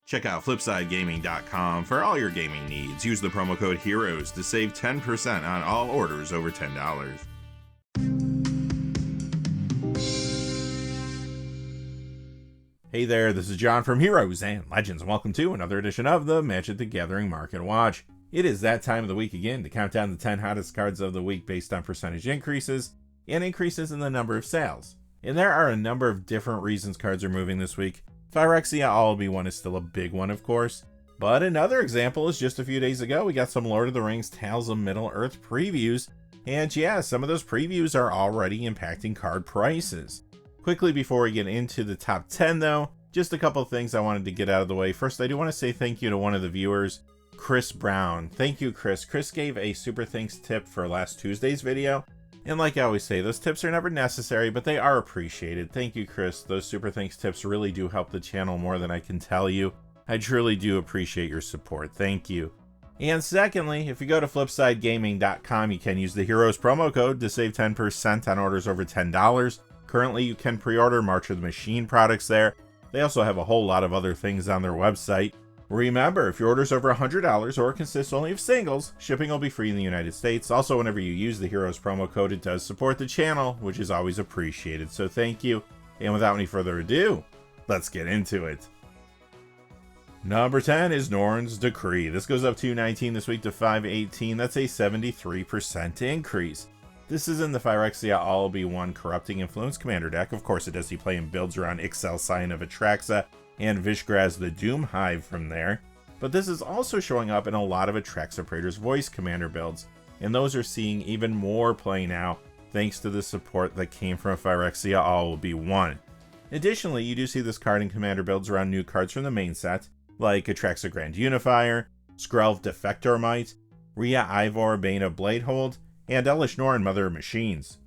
Check out FlipsideGaming.com for all your gaming needs. Use the promo code HEROES to save 10% on all orders over $10. Hey there, this is John from Heroes and Legends. Welcome to another edition of the Magic the Gathering Market Watch. It is that time of the week again to count down the 10 hottest cards of the week based on percentage increases and increases in the number of sales. And there are a number of different reasons cards are moving this week. Phyrexia All-Be One is still a big one, of course. But another example is just a few days ago, we got some Lord of the Rings Tales of Middle-earth previews. And yeah, some of those previews are already impacting card prices. Quickly before we get into the top 10 though, just a couple of things I wanted to get out of the way. First, I do want to say thank you to one of the viewers, Chris Brown. Thank you, Chris. Chris gave a Super Thanks tip for last Tuesday's video. And like I always say, those tips are never necessary, but they are appreciated. Thank you, Chris. Those Super Thanks tips really do help the channel more than I can tell you. I truly do appreciate your support. Thank you. And secondly, if you go to FlipsideGaming.com, you can use the Heroes promo code to save 10% on orders over $10. Currently, you can pre-order March of the Machine products there. They also have a whole lot of other things on their website. Remember, if your order's over $100 or consists only of singles, shipping will be free in the United States. Also, whenever you use the Heroes promo code, it does support the channel, which is always appreciated. So thank you. And without any further ado, let's get into it. Number 10 is Norn's Decree. This goes up to 19 this week to 518. That's a 73% increase. This is in the Phyrexia All-Be One Corrupting Influence Commander deck. Of course, it does see play in builds around Ixal Sign of Atraxa and Vishgraz the Doom Hive from there. But this is also showing up in a lot of Atraxa Praetor's Voice Commander builds, and those are seeing even more play now, thanks to the support that came from Phyrexia All-Be One. Additionally, you do see this card in Commander builds around new cards from the main set, like Atraxa Grand Unifier, Skrelv Defector Might, Rhea Ivor Bane of Bladehold, and Elish Norn Mother of Machines.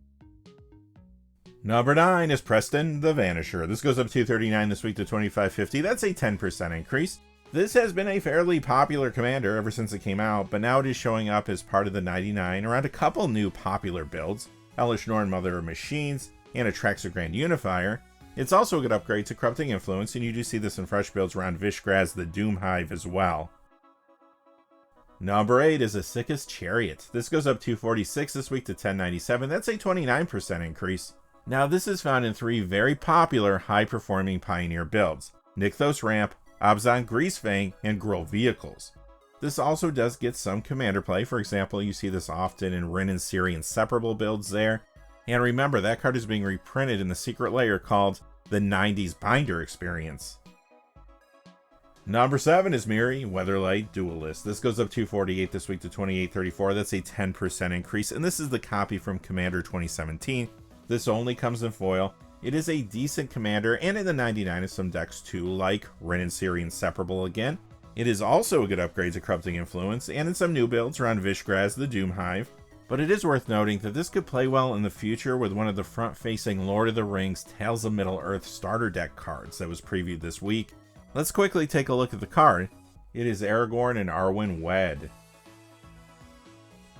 Number 9 is Preston the Vanisher. This goes up to 239 this week to 2550. That's a 10% increase. This has been a fairly popular commander ever since it came out, but now it is showing up as part of the 99 around a couple new popular builds, Elish Norn Mother of Machines and Atraxa Grand Unifier. It's also a good upgrade to Corrupting Influence, and you do see this in fresh builds around Vishgraz the Doom Hive as well. Number 8 is Asika's Chariot. This goes up 246 this week to 1097. That's a 29% increase. Now this is found in 3 very popular high-performing Pioneer builds, Nykthos Ramp, Abzan Greasefang, and Gruul Vehicles. This also does get some commander play. For example, you see this often in Rin and Ciri Inseparable builds there. And remember, that card is being reprinted in the secret layer called the 90s Binder Experience. Number 7 is Miri, Weatherlight Duelist. This goes up 248 this week to 2834. That's a 10% increase, and this is the copy from Commander 2017. This only comes in foil. It is a decent commander, and in the 99 is some decks too, like Rin and Ciri Inseparable again. It is also a good upgrade to Corrupting Influence, and in some new builds around Vishgraz the Doom Hive. But it is worth noting that this could play well in the future with one of the front-facing Lord of the Rings Tales of Middle-earth starter deck cards that was previewed this week. Let's quickly take a look at the card. It is Aragorn and Arwen Wed.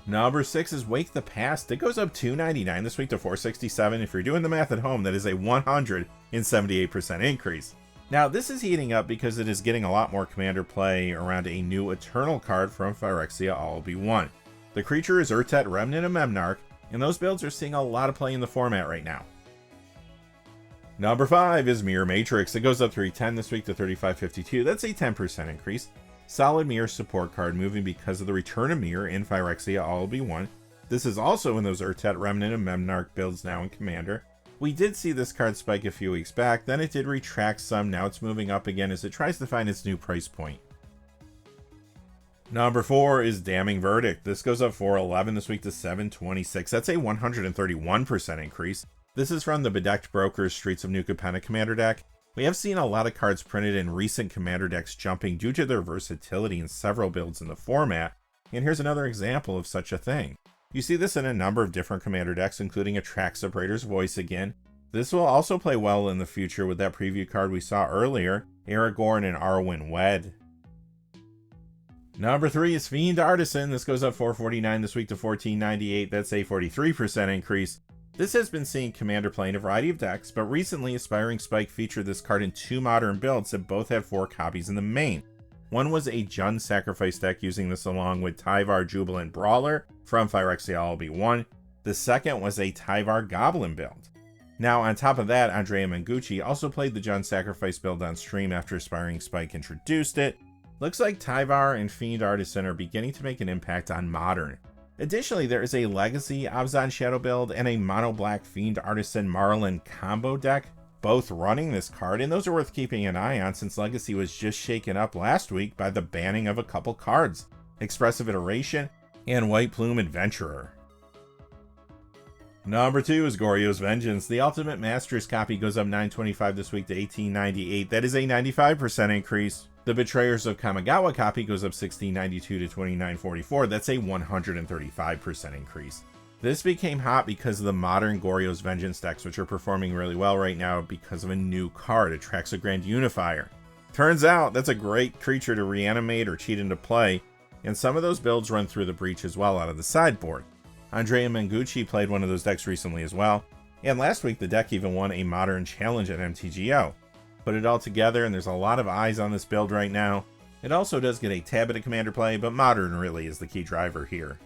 Number 6 is Wake the Past. It goes up $2.99 this week to $4.67. If you're doing the math at home, that is a 178% increase. Now, this is heating up because it is getting a lot more commander play around a new Eternal card from Phyrexia All-Be One. The creature is Urtet, Remnant of Memnarch, and those builds are seeing a lot of play in the format right now. Number 5 is Mirror Matrix. It goes up $3.10 this week to $35.52. That's a 10% increase. Solid Mirror support card moving because of the return of Mirror in Phyrexia All-Be One. This is also in those Urtet, Remnant of Memnarch builds now in Commander. We did see this card spike a few weeks back, then it did retract some, now it's moving up again as it tries to find its new price point. Number 4 is Damning Verdict. This goes up $4.11 this week to $7.26. That's a 131% increase. This is from the Bedecked Brokers Streets of New Capenna commander deck. We have seen a lot of cards printed in recent commander decks jumping due to their versatility in several builds in the format, and here's another example of such a thing. You see this in a number of different commander decks, including Atraxa Praetor's Voice again. This will also play well in the future with that preview card we saw earlier, Aragorn and Arwen Wed. Number 3 is Fiend Artisan. This goes up $4.49 this week to $14.98. That's a 43% increase. This has been seeing Commander play in a variety of decks, but recently Aspiring Spike featured this card in 2 modern builds that both had 4 copies in the main. One was a Jund Sacrifice deck using this along with Tyvar Jubilant Brawler from Phyrexia LB1. The second was a Tyvar Goblin build. Now on top of that, Andrea Mengucci also played the Jund Sacrifice build on stream after Aspiring Spike introduced it. Looks like Tyvar and Fiend Artisan are beginning to make an impact on Modern. Additionally, there is a Legacy Abzan Shadow build and a Mono Black Fiend Artisan Marlin combo deck, both running this card, and those are worth keeping an eye on since Legacy was just shaken up last week by the banning of a couple cards, Expressive Iteration and White Plume Adventurer. Number 2 is Goryo's Vengeance. The Ultimate Masters copy goes up $9.25 this week to $18.98. That is a 95% increase. The Betrayers of Kamigawa copy goes up $16.92 to $29.44. That's a 135% increase. This became hot because of the modern Goryo's Vengeance decks, which are performing really well right now because of a new card, Atraxa Grand Unifier. Turns out that's a great creature to reanimate or cheat into play, and some of those builds run through the Breach as well out of the sideboard. Andrea Mengucci played one of those decks recently as well, and last week the deck even won a modern challenge at MTGO. Put it all together and there's a lot of eyes on this build right now. It also does get a tad bit of commander play, but modern really is the key driver here.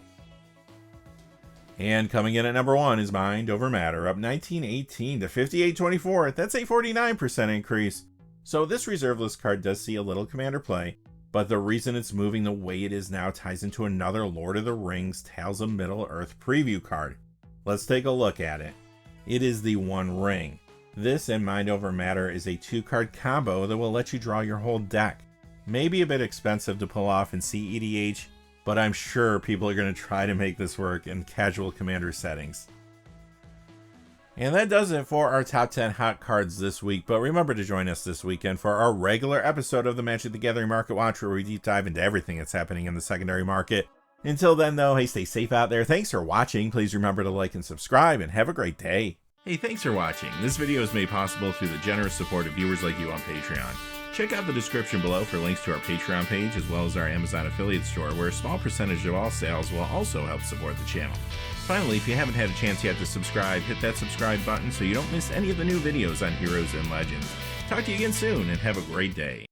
And coming in at number 1 is Mind Over Matter, up 19.18 to 58.24. That's a 49% increase. So this reserve list card does see a little commander play, but the reason it's moving the way it is now ties into another Lord of the Rings Tales of Middle-earth preview card. Let's take a look at it. It is the One Ring. This and Mind Over Matter is a 2-card combo that will let you draw your whole deck. Maybe a bit expensive to pull off in CEDH, but I'm sure people are going to try to make this work in casual commander settings. And that does it for our top 10 hot cards this week, but remember to join us this weekend for our regular episode of the Magic the Gathering Market Watch, where we deep dive into everything that's happening in the secondary market. Until then though, hey, stay safe out there. Thanks for watching. Please remember to like and subscribe, and have a great day. Hey, thanks for watching. This video is made possible through the generous support of viewers like you on Patreon. Check out the description below for links to our Patreon page as well as our Amazon affiliate store, where a small percentage of all sales will also help support the channel. Finally, if you haven't had a chance yet to subscribe, hit that subscribe button so you don't miss any of the new videos on Heroes and Legends. Talk to you again soon, and have a great day.